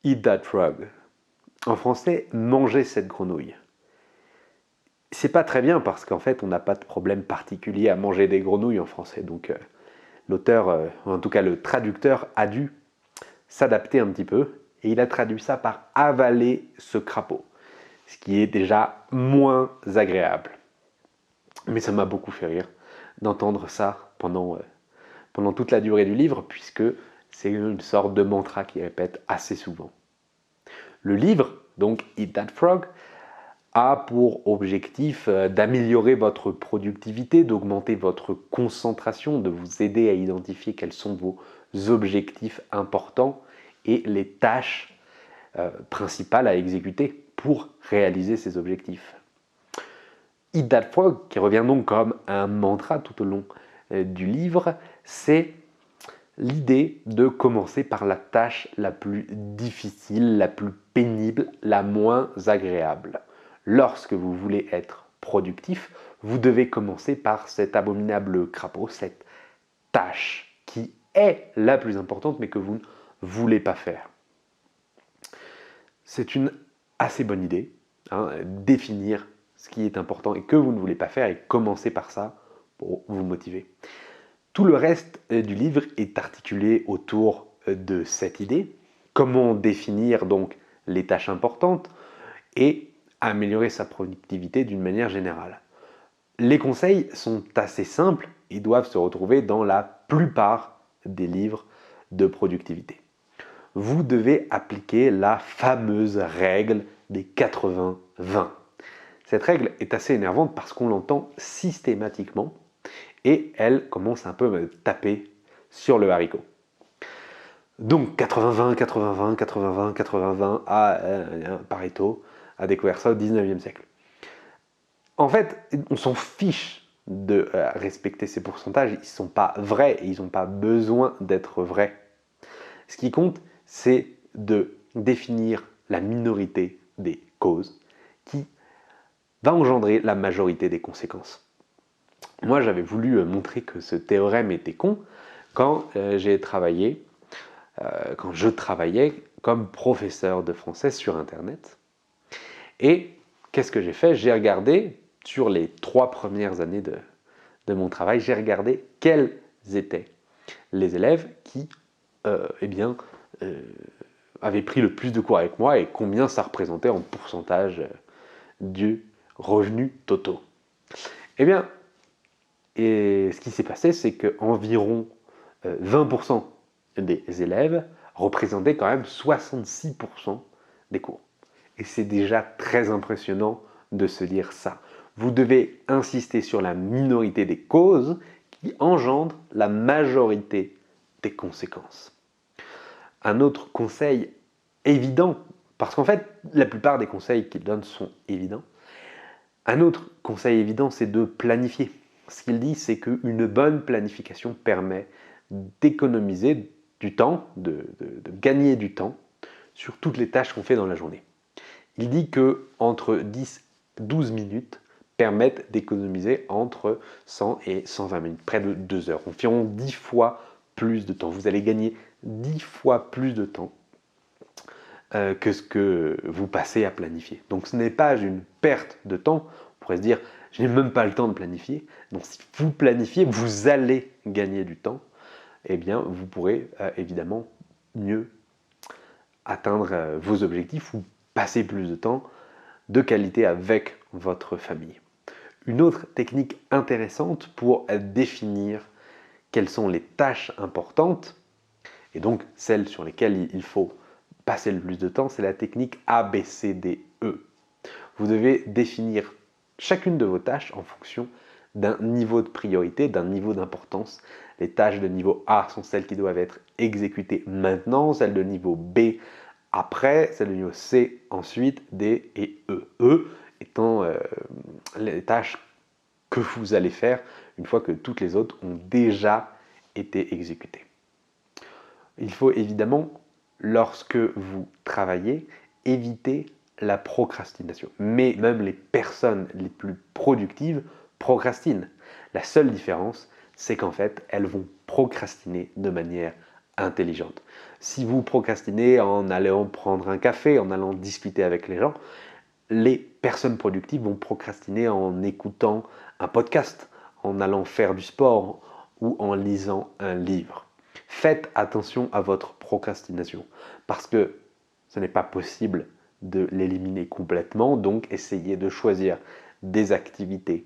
Eat that frog. En français, manger cette grenouille. C'est pas très bien parce qu'en fait, on n'a pas de problème particulier à manger des grenouilles en français. Donc, l'auteur, en tout cas le traducteur, a dû s'adapter un petit peu et il a traduit ça par avaler ce crapaud, ce qui est déjà moins agréable. Mais ça m'a beaucoup fait rire d'entendre ça pendant toute la durée du livre, puisque c'est une sorte de mantra qui répète assez souvent. Le livre, donc Eat That Frog, a pour objectif d'améliorer votre productivité, d'augmenter votre concentration, de vous aider à identifier quels sont vos objectifs importants et les tâches principales à exécuter pour réaliser ces objectifs. Eat That Frog, qui revient donc comme un mantra tout au long du livre, c'est l'idée de commencer par la tâche la plus difficile, la plus pénible, la moins agréable. Lorsque vous voulez être productif, vous devez commencer par cet abominable crapaud, cette tâche qui est la plus importante mais que vous ne voulez pas faire. C'est une assez bonne idée, définir ce qui est important et que vous ne voulez pas faire et commencer par ça pour vous motiver. Tout le reste du livre est articulé autour de cette idée. Comment définir donc les tâches importantes et améliorer sa productivité d'une manière générale. Les conseils sont assez simples et doivent se retrouver dans la plupart des livres de productivité. Vous devez appliquer la fameuse règle des 80-20. Cette règle est assez énervante parce qu'on l'entend systématiquement et elle commence un peu à me taper sur le haricot. Donc 80-20, 80-20, 80-20, 80-20, Pareto a découvert ça au 19e siècle. En fait, on s'en fiche de respecter ces pourcentages, ils ne sont pas vrais et ils n'ont pas besoin d'être vrais. Ce qui compte, c'est de définir la minorité des causes qui va engendrer la majorité des conséquences. Moi, j'avais voulu montrer que ce théorème était con quand je travaillais comme professeur de français sur Internet. Et qu'est-ce que j'ai fait? J'ai regardé, sur les 3 premières années de mon travail, j'ai regardé quels étaient les élèves qui avaient pris le plus de cours avec moi et combien ça représentait en pourcentage du revenu total. Eh bien, et ce qui s'est passé, c'est qu'environ 20% des élèves représentaient quand même 66% des cours. Et c'est déjà très impressionnant de se dire ça. Vous devez insister sur la minorité des causes qui engendrent la majorité des conséquences. Un autre conseil évident, parce qu'en fait, la plupart des conseils qu'il donne sont évidents. Un autre conseil évident, c'est de planifier. Ce qu'il dit, c'est qu'une bonne planification permet d'économiser du temps, de gagner du temps sur toutes les tâches qu'on fait dans la journée. Il dit que entre 10 et 12 minutes permettent d'économiser entre 100 et 120 minutes, près de 2 heures, environ 10 fois plus de temps. Vous allez gagner 10 fois plus de temps que ce que vous passez à planifier. Donc ce n'est pas une perte de temps. On pourrait se dire, je n'ai même pas le temps de planifier. Donc si vous planifiez, vous allez gagner du temps. Eh bien, vous pourrez évidemment mieux atteindre vos objectifs ou passer plus de temps de qualité avec votre famille. Une autre technique intéressante pour définir quelles sont les tâches importantes et donc celles sur lesquelles il faut passer le plus de temps, c'est la technique ABCDE. Vous devez définir chacune de vos tâches en fonction d'un niveau de priorité, d'un niveau d'importance. Les tâches de niveau A sont celles qui doivent être exécutées maintenant, celles de niveau B après, celles de niveau C ensuite, D et E. E étant les tâches que vous allez faire une fois que toutes les autres ont déjà été exécutées. Il faut évidemment, lorsque vous travaillez, éviter la procrastination. Mais même les personnes les plus productives procrastinent. La seule différence, c'est qu'en fait, elles vont procrastiner de manière intelligente. Si vous procrastinez en allant prendre un café, en allant discuter avec les gens, les personnes productives vont procrastiner en écoutant un podcast, en allant faire du sport ou en lisant un livre. Faites attention à votre procrastination parce que ce n'est pas possible de l'éliminer complètement, donc essayez de choisir des activités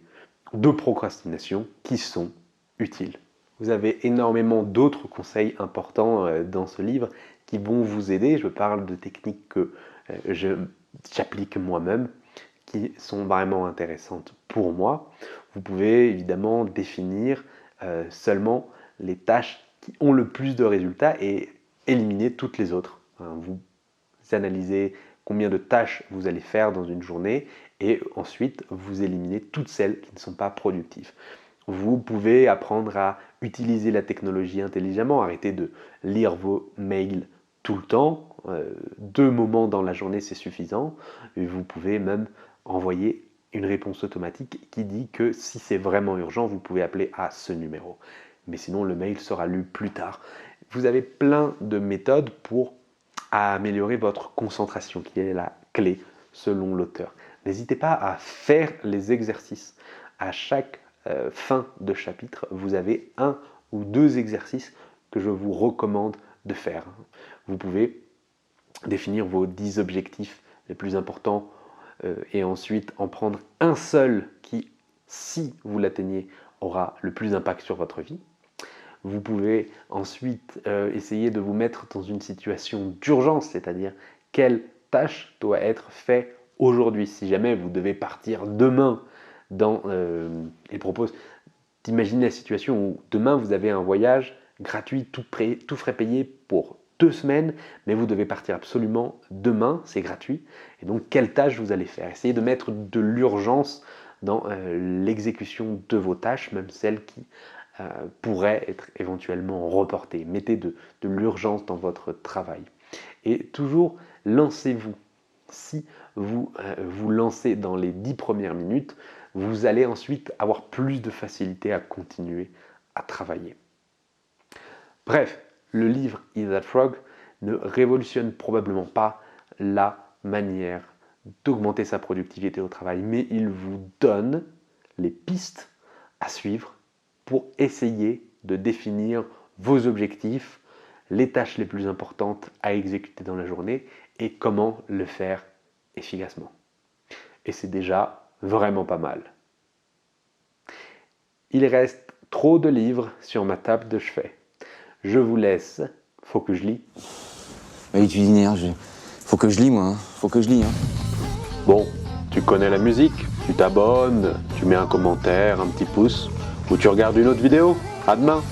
de procrastination qui sont utiles. Vous avez énormément d'autres conseils importants dans ce livre qui vont vous aider. Je parle de techniques que j'applique moi-même, qui sont vraiment intéressantes pour moi. Vous pouvez évidemment définir seulement les tâches qui ont le plus de résultats et éliminer toutes les autres. Vous analysez combien de tâches vous allez faire dans une journée et ensuite vous éliminez toutes celles qui ne sont pas productives. Vous pouvez apprendre à utiliser la technologie intelligemment, arrêter de lire vos mails tout le temps, 2 moments dans la journée c'est suffisant, et vous pouvez même envoyer une réponse automatique qui dit que si c'est vraiment urgent, vous pouvez appeler à ce numéro. Mais sinon le mail sera lu plus tard. Vous avez plein de méthodes pour améliorer votre concentration, qui est la clé selon l'auteur. N'hésitez pas à faire les exercices. À chaque fin de chapitre, vous avez 1 ou 2 exercices que je vous recommande de faire. Vous pouvez définir vos 10 objectifs les plus importants et ensuite en prendre un seul qui, si vous l'atteignez, aura le plus d'impact sur votre vie. Vous pouvez ensuite essayer de vous mettre dans une situation d'urgence, c'est-à-dire quelle tâche doit être faite aujourd'hui. Si jamais vous devez partir demain, il propose d'imaginer la situation où demain vous avez un voyage gratuit, tout frais payé pour 2 semaines, mais vous devez partir absolument demain, c'est gratuit. Et donc quelle tâche vous allez faire? Essayez de mettre de l'urgence dans l'exécution de vos tâches, même celles qui pourraient être éventuellement reportées. Mettez de l'urgence dans votre travail. Et toujours, lancez-vous. Si vous vous lancez dans les 10 premières minutes, vous allez ensuite avoir plus de facilité à continuer à travailler. Bref, le livre Eat That Frog ne révolutionne probablement pas la manière d'augmenter sa productivité au travail, mais il vous donne les pistes à suivre pour essayer de définir vos objectifs, les tâches les plus importantes à exécuter dans la journée et comment le faire efficacement. Et c'est déjà vraiment pas mal. Il reste trop de livres sur ma table de chevet. Je vous laisse, faut que je lis. Oui, tu dis, faut que je lis, moi, hein. Faut que je lis. Hein. Bon, tu connais la musique, tu t'abonnes, tu mets un commentaire, un petit pouce, ou tu regardes une autre vidéo. À demain!